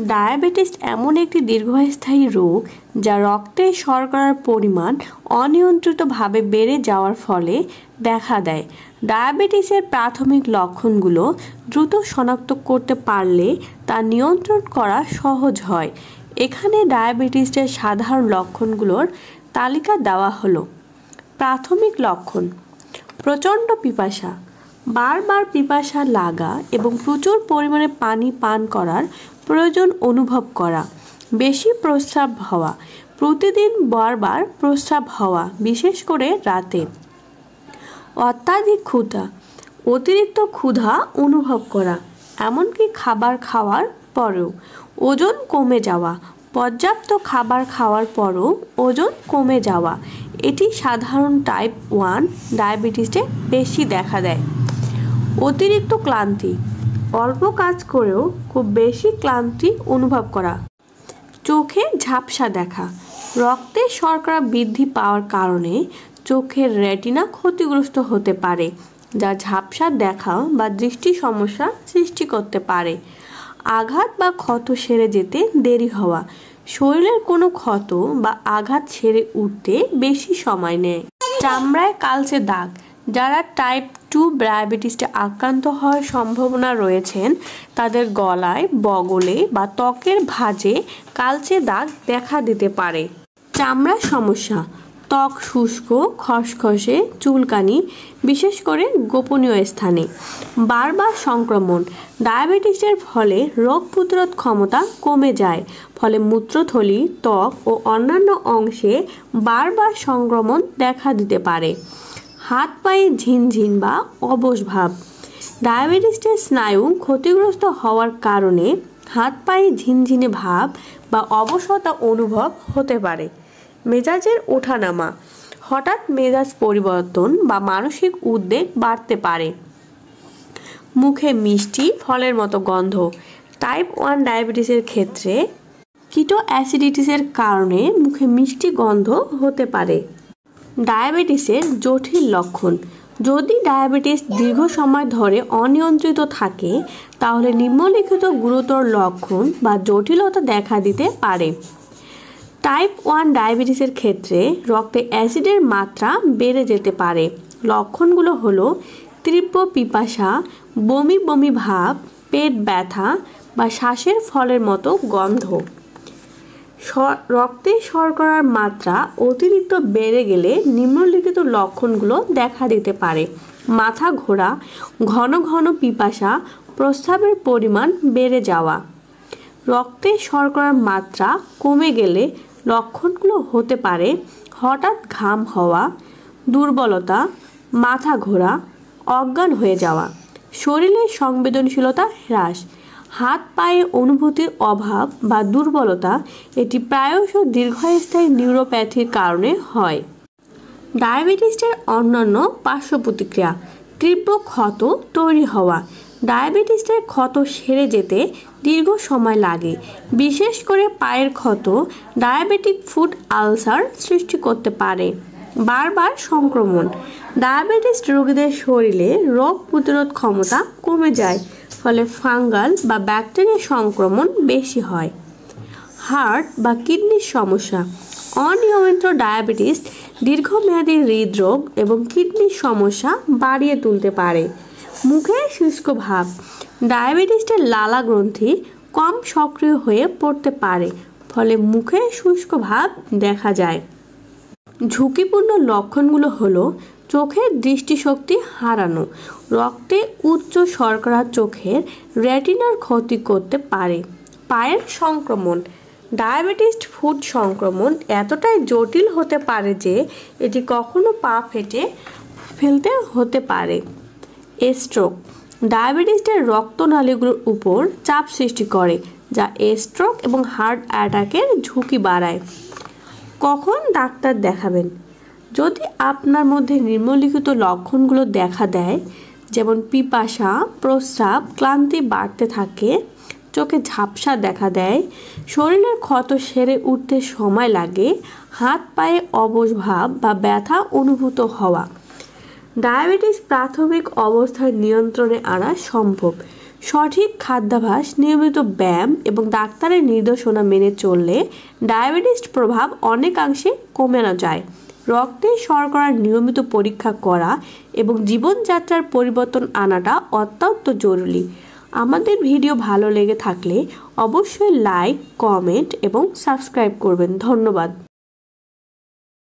Diabetes এমন একটি দীর্ঘস্থায়ী রোগ যা রক্তে শর্করার পরিমাণ অনিয়ন্ত্রিতভাবে বেড়ে যাওয়ার ফলে দেখা দেয়। ডায়াবেটিসের প্রাথমিক লক্ষণগুলো দ্রুত শনাক্ত করতে পারলে তা নিয়ন্ত্রণ করা সহজ হয়। এখানে ডায়াবেটিসের সাধারণ লক্ষণগুলোর তালিকা দেওয়া হলো। প্রাথমিক লক্ষণ: প্রচণ্ড পিপাসা, বারবার পিপাসা লাগা এবং প্রচুর পরিমাণে পানি পান করার প্রয়োজন অনুভব করা। বেশি প্রস্রাব হওয়া, প্রতিদিন বারবার প্রস্রাব হওয়া, বিশেষ করে রাতে। অত্যাধিক ক্ষুধা, অতিরিক্ত ক্ষুধা অনুভব করা, এমনকি খাবার খাওয়ার পরেও। ওজন কমে যাওয়া, পর্যাপ্ত খাবার খাওয়ার পরও ওজন কমে যাওয়া। এটি সাধারণ টাইপ 1 ডায়াবেটিসে বেশি দেখা দেয়। অতিরিক্ত ক্লান্তি, অল্প কাজ করেও খুব বেশি ক্লান্তি অনুভব করা। চোখে ঝাপসা দেখা, রক্তে শর্করা বৃদ্ধি পাওয়ার কারণে চোখের রেটিনা ক্ষতিগ্রস্ত হতে পারে, যা ঝাপসা দেখা বা দৃষ্টি সমস্যা সৃষ্টি করতে পারে। আঘাত বা ক্ষত সেরে যেতে দেরি হওয়া, শরীরের কোনো ক্ষত বা আঘাত সেরে উঠতে বেশি সময় নেয়। চামড়ায় কালচে দাগ, যারা টাইপ 2 ডায়াবেটিসে আক্রান্ত হওয়ার সম্ভাবনা রয়েছেন তাদের গলায়, বগলে বা ত্বকের ভাঁজে কালচে দাগ দেখা দিতে পারে। চামড়ার সমস্যা: ত্বক শুষ্ক, খসখসে, চুলকানি, বিশেষ করে গোপনীয় স্থানে। বারবার সংক্রমণ: ডায়াবেটিসের ফলে রোগ প্রতিরোধ ক্ষমতা কমে যায়, ফলে মূত্রথলি, ত্বক ও অন্যান্য অংশে বারবার সংক্রমণ দেখা দিতে পারে। হাত পায়ে ঝিনঝিন বা অবশ ভাব: ডায়াবেটিসের স্নায়ু ক্ষতিগ্রস্ত হওয়ার কারণে হাত পায়ে ঝিনঝিনে ভাব বা অবশতা অনুভব হতে পারে। মেজাজের ওঠানামা: হঠাৎ মেজাজ পরিবর্তন বা মানসিক উদ্বেগ বাড়তে পারে। মুখে মিষ্টি ফলের মতো গন্ধ: টাইপ 1 ডায়াবেটিসের ক্ষেত্রে কিটো অ্যাসিডিটিসের কারণে মুখে মিষ্টি গন্ধ হতে পারে। ডায়াবেটিসের জটিল লক্ষণ: যদি ডায়াবেটিস দীর্ঘ সময় ধরে অনিয়ন্ত্রিত থাকে তাহলে নিম্নলিখিত গুরুতর লক্ষণ বা জটিলতা দেখা দিতে পারে। টাইপ 1 ডায়াবেটিসের ক্ষেত্রে রক্তে অ্যাসিডের মাত্রা বেড়ে যেতে পারে। লক্ষণগুলো হলো তীব্র পিপাসা, বমি বমি ভাব, পেট ব্যথা বা শ্বাসের ফলের মতো গন্ধ। রক্তে শর্করার মাত্রা অতিরিক্ত বেড়ে গেলে নিম্নলিখিত লক্ষণগুলো দেখা দিতে পারে: মাথা ঘোরা, ঘন ঘন পিপাসা, প্রস্রাবের পরিমাণ বেড়ে যাওয়া। রক্তে শর্করার মাত্রা কমে গেলে লক্ষণগুলো হতে পারে হঠাৎ ঘাম হওয়া, দুর্বলতা, মাথা ঘোরা, অজ্ঞান হয়ে যাওয়া। শরীরের সংবেদনশীলতা হ্রাস, হাত পায়ে অনুভূতির অভাব বা দুর্বলতা। এটি প্রায়শ দীর্ঘস্থায়ী নিউরোপ্যাথির কারণে হয়। ডায়াবেটিসের অন্যান্য পার্শ্ব প্রতিক্রিয়া: তীব্র ক্ষত তৈরি হওয়া, ডায়াবেটিসের ক্ষত সেরে যেতে দীর্ঘ সময় লাগে, বিশেষ করে পায়ের ক্ষত ডায়াবেটিক ফুট আলসার সৃষ্টি করতে পারে। বারবার সংক্রমণ: ডায়াবেটিস রোগীদের শরীরে রোগ প্রতিরোধ ক্ষমতা কমে যায়, ফলে ফাঙ্গাল বা ব্যাকটেরিয়া সংক্রমণ বেশি হয়। হার্ট বা কিডনির সমস্যা: অনিয়মিত ডায়াবেটিস দীর্ঘমেয়াদী হৃদরোগ এবং কিডনির সমস্যা বাড়িয়ে তুলতে পারে। মুখে শুষ্ক ভাব: ডায়াবেটিসের লালা গ্রন্থি কম সক্রিয় হয়ে পড়তে পারে, ফলে মুখে শুষ্ক ভাব দেখা যায়। ঝুঁকিপূর্ণ লক্ষণগুলো হলো চোখের দৃষ্টিশক্তি হারানো, রক্তে উচ্চ শর্করা চোখের রেটিনার ক্ষতি করতে পারে। পায়ের সংক্রমণ: ডায়াবেটিস ফুট সংক্রমণ এতটাই জটিল হতে পারে যে এটি কখনো পা ফেটে ফেলতে হতে পারে। স্ট্রোক: ডায়াবেটিসের রক্তনালীগুলোর উপর চাপ সৃষ্টি করে, যা স্ট্রোক এবং হার্ট অ্যাটাকের ঝুঁকি বাড়ায়। কখন ডাক্তার দেখাবেন? যদি আপনার মধ্যে নিম্নলিখিত লক্ষণগুলো দেখা দেয়, যেমন পিপাসা, প্রস্রাব, ক্লান্তি বাড়তে থাকে, চোখে ঝাপসা দেখা দেয়, শরীরের ক্ষত সেরে উঠতে সময় লাগে, হাত পায়ে অবশ ভাব বা ব্যথা অনুভূত হওয়া। ডায়াবেটিস প্রাথমিক অবস্থায় নিয়ন্ত্রণে আনা সম্ভব। সঠিক খাদ্যাভ্যাস, নিয়মিত ব্যায়াম এবং ডাক্তারের নির্দেশনা মেনে চললে ডায়াবেটিস প্রভাব অনেকাংশে কমানো যায়। রক্তে শর্করার নিয়মিত পরীক্ষা করা এবং জীবনযাত্রার পরিবর্তন আনাটা অত্যন্ত জরুরি। আমাদের ভিডিও ভালো লেগে থাকলে অবশ্যই লাইক, কমেন্ট এবং সাবস্ক্রাইব করবেন। ধন্যবাদ।